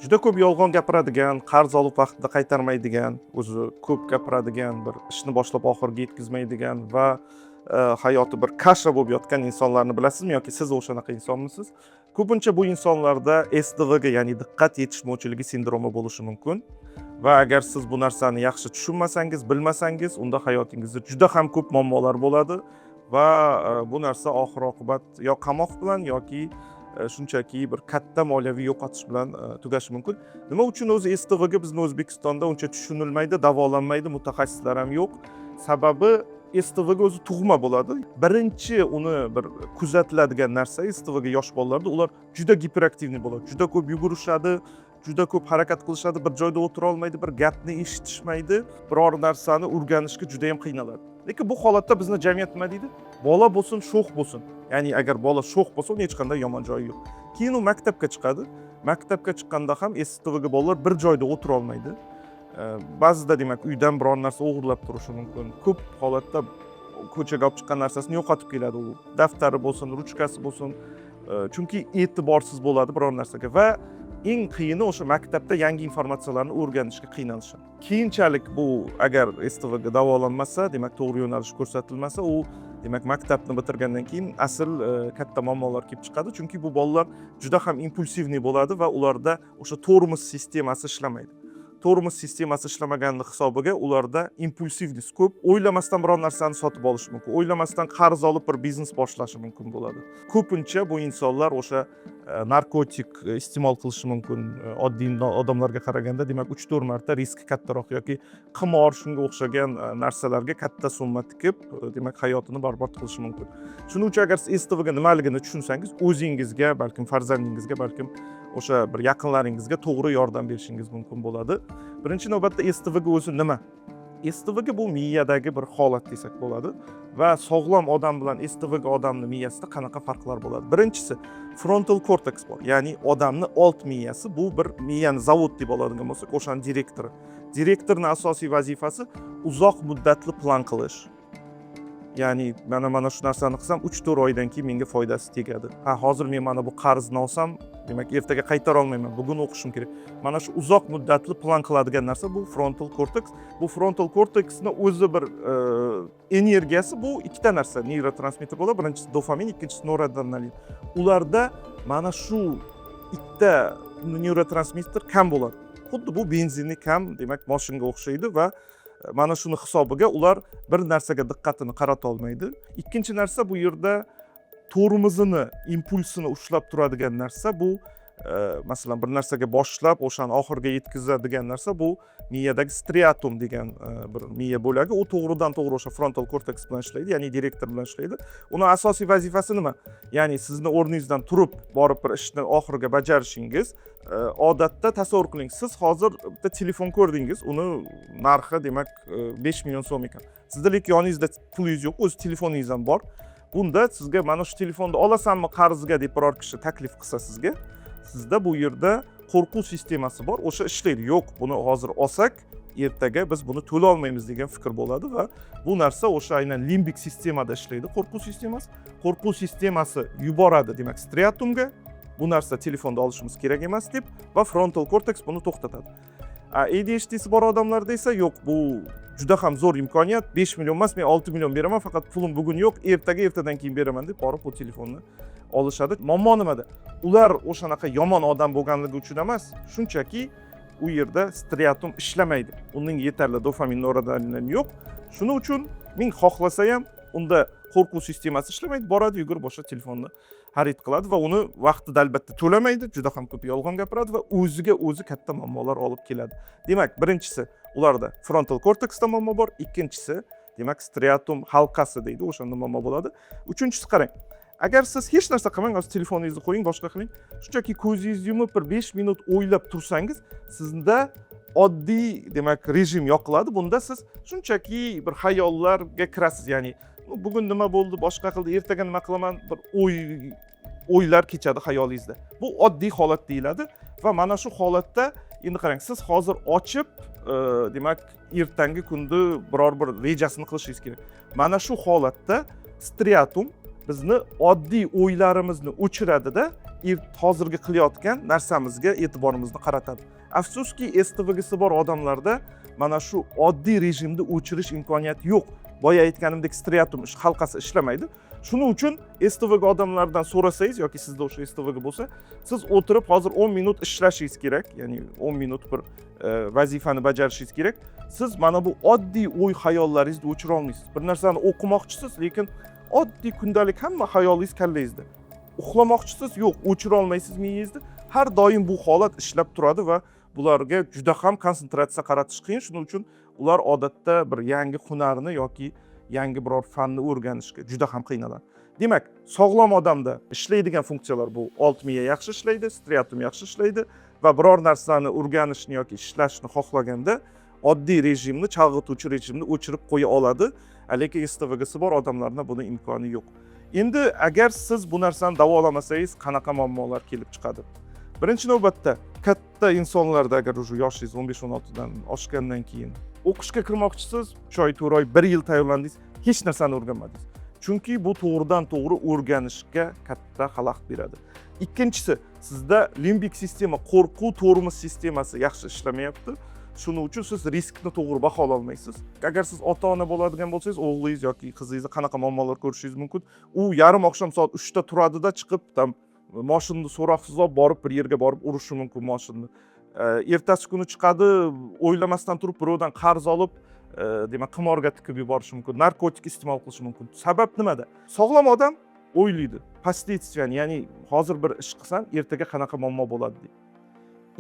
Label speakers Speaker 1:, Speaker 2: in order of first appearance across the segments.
Speaker 1: juda ko'p yolg'on gapiradigan, qarz olib vaqtida qaytarmaydigan, o'zi ko'p gapiradigan, bir ishni boshlab oxiriga yetkazmaydigan va hayoti bir kasha bo'lib yotgan insonlarni bilasizmi yoki siz o'shanaqa insonmisiz? Ko'pincha bu insonlarda SDVga, ya'ni diqqat yetishmovchiligi sindromi bo'lishi mumkin. Va agar siz bu narsani yaxshi tushunmasangiz, bilmasangiz, unda hayotingizda juda ham ko'p muammolar bo'ladi va bu narsa oxir-oqibat yo qamoq bilan yoki shunchaki bir katta moliyaviy yo'qotish bilan tugashi mumkin. Nima uchun o'zi SDVga bizni O'zbekistonda uncha tushunilmaydi, davolanmaydi, mutaxassislar ham yo'q. Sababi SDVga o'zi tug'ma bo'ladi. Birinchi uni bir kuzatiladigan narsa SDVga yosh bolalarda ular juda giperaktivniy bo'ladi. Juda ko'p yugurishadi, juda ko'p harakat qilishadi, bir joyda o'tira olmaydi, bir gapni eshitishmaydi, biror narsani o'rganishga juda ham qiynaladi. Lekin bu holatda bizni jamiyat nima deydi? Bola bo'lsin, sho'x bo'lsin. Ya'ni agar bola sho'x bo'lsa, uni hech qanday yomon joyi yo'q. Keyin u maktabga chiqadi. Maktabga chiqqanda ham SDVga bolalar bir joyda o'tira olmaydi. Ba'zida demak uydan biror narsa o'g'irlab turishi mumkin. Ko'p holatda ko'chaga olib chiqqan narsasini yo'qotib keladi u. Daftari bo'lsin, ruchkasi bo'lsin. Chunki e'tiborsiz bo'ladi biror narsaga va eng qiyini o'sha maktabda yangi informatsiyalarni o'rganishga qiynalishadi. Keyinchalik bu agar SDVga davolanmasa, demak to'g'ri yo'nalish ko'rsatilmasa, u demak maktabni bitirgandan keyin asl katta muammolar kelib chiqadi. Chunki bu bolalar juda ham impulsivniy bo'ladi va ularda o'sha tormoz sistemasi ishlamaydi. Tormoz sistemasi ishlamaganlik hisobiga ularda impulsivlik ko'p, o'ylamasdan biror narsani sotib olish mumkin, o'ylamasdan qarz olib bir biznes boshlashi mumkin bo'ladi. Ko'pincha bu insonlar o'sha narkotik iste'mol qilishi mumkin. Oddiy odamlarga qaraganda demak 3-4 marta riski kattaroq yoki qimor shunga o'xshagan narsalarga katta summa tikib, demak hayotini barbod qilishi mumkin. Shuning uchun agar siz SDVga nimaligini tushunsangiz, o'zingizga, balkim farzandingizga, balkim o'sha bir yaqinlaringizga to'g'ri yordam berishingiz mumkin bo'ladi. Birinchi navbatda SDVga o'zi nima? SDVga bu miyadagi bir holat desak bo'ladi va sog'lom odam bilan SDVga odamning miyasida qanaqa farqlar bo'ladi? Birinchisi frontal cortex bor, ya'ni odamning old miyasi. Bu bir miyani zavod deb oladigan bo'lsak, o'shaning direktori. Direktorning asosiy vazifasi uzoq muddatli plan qilish. Ya'ni mana shu narsani qilsam 3-4 oydan keyin menga foydasi tegadi. Hozir men mana bu qarzni olsam, demak ertaga qaytara olmayman. Bugun o'qishim kerak. Mana shu uzoq muddatli plan qiladigan narsa bu frontal cortex. Bu frontal cortexning o'zi bir energiyasi bu ikkita narsa, neyrotransmitter bo'ladi. Birinchisi dopamin, ikkinchisi noradrenalin. Ularda mana shu ikkita neyrotransmitter kam bo'ladi. Xuddi bu benzinni kam, demak mashinaga o'xshaydi va mana shuni hisobiga ular bir narsaga diqqatini qarata olmaydi. Ikkinchi narsa bu yerda tormozini, impulsini ushlab turadigan narsa bu masalan bir narsaga boshlab o'shani oxiriga yetkazadigan narsa bu miyadagi striatum degan bir miya bo'lagi. U to'g'ridan-to'g'ri o'sha frontal cortex bilan ishlaydi, ya'ni direktor bilan ishlaydi. Uning asosiy vazifasi nima? Ya'ni sizni o'rningizdan turib borib bir ishni oxiriga bajarishingiz. Odatda tasavvur qiling, siz hozir bitta telefon ko'rdingiz, uni narxi demak 5 million so'm ekan. Sizda lekin yoningizda pulingiz yo'q, o'z telefoningiz ham bor. Bunda sizga mana shu telefonni olasanmi qarzga deb biror kishi taklif qilsa sizga, sizda bu yerda qo'rquv sistemasi bor, o'sha ishlaydi. Yo'q, buni hozir olsak, ertaga biz buni to'la olmaymiz degan fikr bo'ladi va bu narsa o'sha aynan limbik sistemada ishlaydi, qo'rquv sistemasi. Qo'rquv sistemasi yuboradi demak striatumga, bu narsa telefonda olishimiz kerak emas deb va frontal cortex buni to'xtatadi. ADHD'si bor odamlarda esa yo'q, bu juda ham zo'r imkoniyat, 5 million emas, men 6 million beraman, faqat pulim bugun yo'q, ertadan keyin beraman deb borib bu telefonni olishadi. Muammo nimada? Ular o'shanaqa yomon odam bo'lganligi uchun emas, shunchaki u yerda striatum ishlamaydi. Uning yetarli dopamin, noradrenalin yo'q. Shuning uchun men xohlasa ham unda qo'rquv sistemasi ishlamaydi, boradi, yugurib o'sha telefonni xarid qiladi va uni vaqtida albatta to'lamaydi, juda ham ko'p yolg'on gapiradi va o'ziga o'zi katta muammolar olib keladi. Demak, birinchisi ularda frontal cortexda muammo bor, ikkinchisi demak striatum halqasi deydi, o'shanda muammo bo'ladi. Uchinchisi qarang. Agar siz hech narsa qilmang, hozir telefoningizni qo'ying, boshqa qiling, shunchaki ko'zingizni yumib bir 5 minut o'ylab tursangiz, sizda oddiy demak rejim yoqiladi. Bunda siz shunchaki bir xayollarga kirasiz, ya'ni bugun nima bo'ldi, boshqa qildi, ertaga nima qilaman, bir o'ylar kechadi xayolingizda. Bu oddiy holat deyiladi va mana shu holatda endi qarang, siz hozir ochib, demak, ertangi kunda biror bir rejasini qilishingiz kerak. Mana shu holatda striatum bizni oddiy o'ylarimizni o'chiradi-da, hozirgi qilayotgan narsamizga e'tiborimizni qaratadi. Afsuski, STVgisi bor odamlarda mana shu oddiy rejimni o'chirish imkoniyati yo'q. Boya aytganimdek striatum halqasi ishlamaydi. Shuning uchun STVga odamlardan so'rasangiz yoki sizda o'sha STVga bo'lsa, siz o'tirib hozir 10 minut ishlashingiz kerak, ya'ni 10 minut bir vazifani bajarishingiz kerak. Siz mana bu oddiy o'y hayollaringizni o'chira olmaysiz. Bir narsani o'qimoqchisiz, lekin oddiy kundalik hamma hayolingiz kallangizda. Uxlamoqchisiz, yo'q, o'chira olmaysiz miyangizni. Har doim bu holat ishlab turadi va bularga juda ham konsentratsiya qaratish qiyin. Shuning uchun ular odatda bir yangi hunarni yoki yangi biror fanni o'rganishga juda ham qiynaladi. Demak, sog'lom odamda ishlaydigan funksiyalar bu old miya yaxshi ishlaydi, striatum yaxshi ishlaydi va biror narsani o'rganishni yoki ishlashni xohlaganda oddiy rejimni, chalg'ituvchi rejimni o'chirib qo'ya oladi. Lekin STVgisi bor odamlarda buni imkoni yo'q. Endi agar siz bu narsani davolamasangiz qanaqa muammolar kelib chiqadi? Birinchi navbatda katta insonlarda agar o'sha yoshingiz 15-16 dan oshgandan keyin o'qishga kirmoqchisiz, 3 oy, 4 oy, 1 yil tayyorlandingiz, hech narsani o'rganmadingiz. Chunki bu to'g'ridan to'g'ri o'rganishga katta xalaqit beradi. Ikkinchisi, sizda limbik sistema, qo'rquv tormoz sistemasi yaxshi ishlamayapti. Shuning uchun siz riskni to'g'ri baholay olmaysiz. Agar siz ota-ona bo'ladigan bo'lsangiz, o'g'lingiz yoki qizingiz qanaqa muammolar ko'rishingiz mumkin? U yarim oqshom soat 3 da turadida chiqib, mashinani so'roqsiz olib borib bir yerga borib urishi mumkin mashinani. Ertasi kuni chiqadi, o'ylamasdan turib birovdan qarz olib, demak, qimorga tikib yuborishi mumkin, narkotik iste'mol qilishi mumkin. Sabab nimada? Sog'lom odam o'ylaydi. Последствияni, ya'ni hozir bir ish qilsam, ertaga qanaqa muammo bo'ladi deb.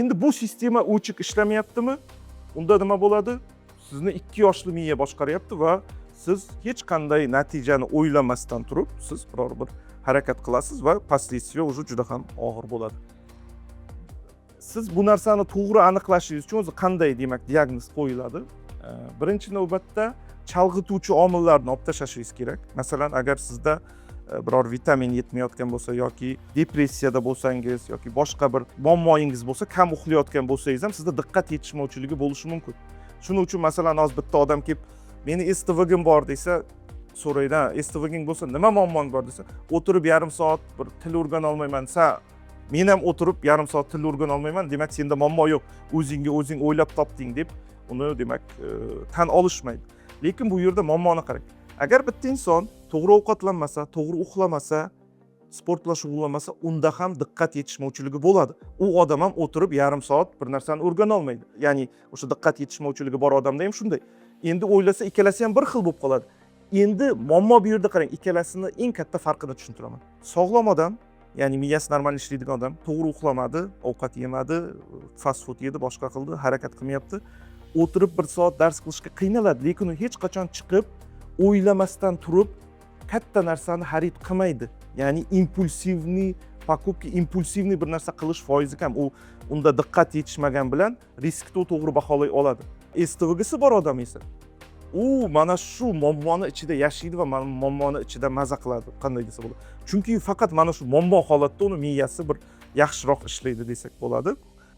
Speaker 1: Endi bu sistema o'chik ishlamayaptimi? Unda nima bo'ladi? Sizni 2 yoshli miya boshqaryapti va siz hech qanday natijani o'ylamasdan turib, siz biror bir harakat qilasiz va последствия уже juda ham og'ir bo'ladi. Siz bu narsani to'g'ri aniqlashingiz uchun o'zi qanday, demak, diagnoz qo'yiladi? Birinchi navbatda chalg'ituvchi omillarni olib tashlashingiz kerak. Masalan, agar sizda biror vitamin yetmayotgan bo'lsa yoki depressiyada bo'lsangiz yoki boshqa bir muammoyingiz bo'lsa, kam uxlayotgan bo'lsangiz ham sizda diqqat yetishmovchiligi bo'lishi mumkin. Shuning uchun masalan, hozir bitta odam kelib, "Meni STVgim bor" desa, so'raydi, "STVging bo'lsa, nima muammong bor?" desa, "O'tirib yarim soat bir til o'rgana olmayman." Desa, "Men ham o'tirib yarim soat til o'rgana olmayman, demak senda muammo yo'q. O'zingga o'zing o'ylab topding" deb uni demak tan olishmaydi. Lekin bu yerda muammoni qarang. Agar bitta inson to'g'ri ovqatlanmasa, to'g'ri uxlamasa, sport bilan shug'ullanmasa, unda ham diqqat yetishmovchiligi bo'ladi. U odam ham o'tirib yarim soat bir narsani o'rgana olmaydi. Ya'ni o'sha diqqat yetishmovchiligi bor odamda ham shunday. Endi o'ylasa, ikkalasi ham bir xil bo'lib qoladi. Endi muammo bu yerda qarang, ikkalasini eng katta farqini tushuntiraman. Sog'lom odam, ya'ni miyasi normal ishlaydigan odam, to'g'ri uxlamadi, ovqat yemadi, fast food yedi, boshqa qildi, harakat qilmayapti. O'tirib 1 soat dars qilishga qiynaladi, lekin u hech qachon chiqib o'ylamasdan turib katta narsani xarid qilmaydi. Ya'ni impulsivniy покупки, impulsivniy bir narsa qilish foizi kam. U unda diqqat yetishmagan bilan riskni to'g'ri baholay oladi. STVgisi bor odam esa u mana shu muammoni ichida yashaydi va mana muammoni ichida maza qiladi, qanday desa bo'ladi. Chunki faqat mana shu muammo holatda uni miyasi bir yaxshiroq ishlaydi desak bo'ladi.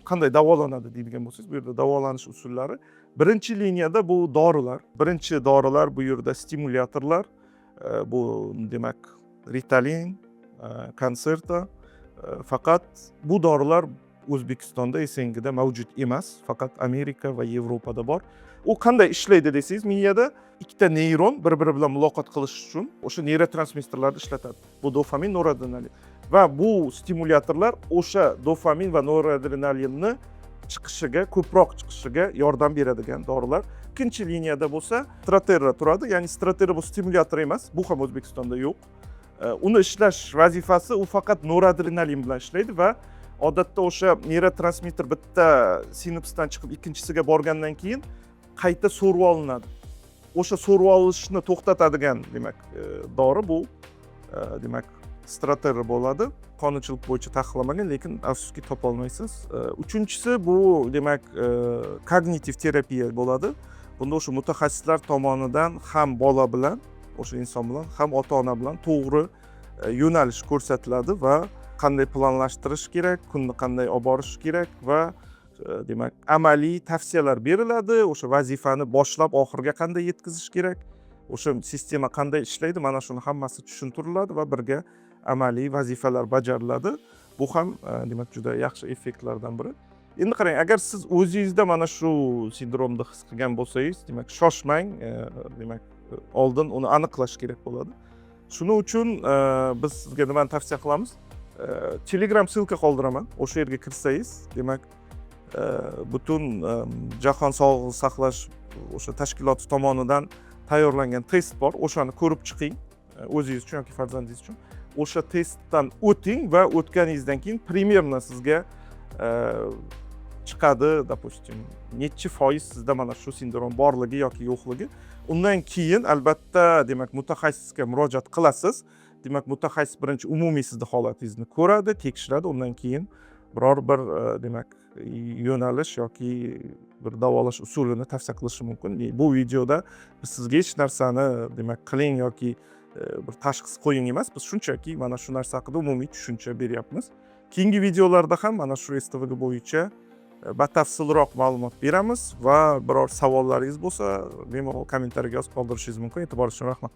Speaker 1: Qanday davolanadi deydigan bo'lsangiz, bu yerda davolanish usullari. Birinchi liniyada bu dorilar. Birinchi dorilar bu yerda stimulyatorlar. Bu demak Ritalin, Concerta. Faqat bu dorilar O'zbekistonda SNGda mavjud emas, faqat Amerika va Yevropada bor. U qanday ishlaydi desangiz, miyada ikkita neyron bir-biri bilan muloqot qilish uchun o'sha neyrotransmitterlarni ishlatadi. Bu dopamin, noradrenalin. Va bu stimulyatorlar o'sha dopamin va noradrenalinni chiqishiga, ko'proq chiqishiga yordam beradigan dorilar. Ikkinchi liniyada bo'lsa, Straterra turadi. Ya'ni Straterra bu stimulyator emas, bu ham O'zbekistonda yo'q. Uni ishlash vazifasi u faqat noradrenalin bilan ishlaydi va odatda o'sha neyrotransmitter bitta sinapsdan chiqib ikkinchisiga borgandan keyin qayta so'rib olinadi. O'sha so'rib olishni to'xtatadigan demak dori bu demak Straterra bo'ladi. Qonunchilik bo'yicha taqiqlanmagan, lekin afsuski topa olmaysiz. Uchinchisi bu demak kognitiv terapiya bo'ladi. Bunda o'sha mutaxassislar tomonidan ham bola bilan, o'sha inson bilan, ham ota-ona bilan to'g'ri yo'nalish ko'rsatiladi va qanday planlashtirish kerak, kunni qanday olib borish kerak va demak amaliy tavsiyalar beriladi. O'sha vazifani boshlab oxiriga qanday yetkazish kerak, o'sha sistema qanday ishlaydi, mana shuni hammasi tushuntiriladi va birga amaliy vazifalar bajariladi. Bu ham demak juda yaxshi effektlardan biri. Endi qarang, agar siz o'zingizda mana shu sindromni his qilgan bo'lsangiz, demak shoshmang, demak oldin uni aniqlash kerak bo'ladi. Shuning uchun biz sizga nimani tavsiya qilamiz? Telegram silka qoldiraman. O'sha yerga kirsangiz, demak butun Jahon sog'liqni saqlash o'sha tashkiloti tomonidan tayyorlangan test bor. O'shani ko'rib chiqing, o'zingiz uchun yoki farzandingiz uchun. O'sha testdan o'ting va o'tganingizdan keyin примерно sizga chiqadi, допустим, nechi foiz sizda mana shu sindrom borligi yoki yo'qligi. Undan keyin albatta, demak, mutaxassisga murojaat qilasiz. Demak, mutaxassis birinchi umumiy sizni holatingizni ko'radi, tekshiradi. Undan keyin biror bir demak yo'nalish yoki bir davolash usulini tavsiya qilishi mumkin. Bu videoda biz sizga hech narsani demak qiling yoki bir tashxis qo'ying emas. Biz shunchaki mana shu narsa haqida umumiy tushuncha beryapmiz. Keyingi videolarda ham mana shu STVG bo'yicha batafsilroq ma'lumot beramiz va biror savollaringiz bo'lsa, bemalol kommentariyaga yozib qoldirishingiz mumkin. E'tiboringiz uchun rahmat.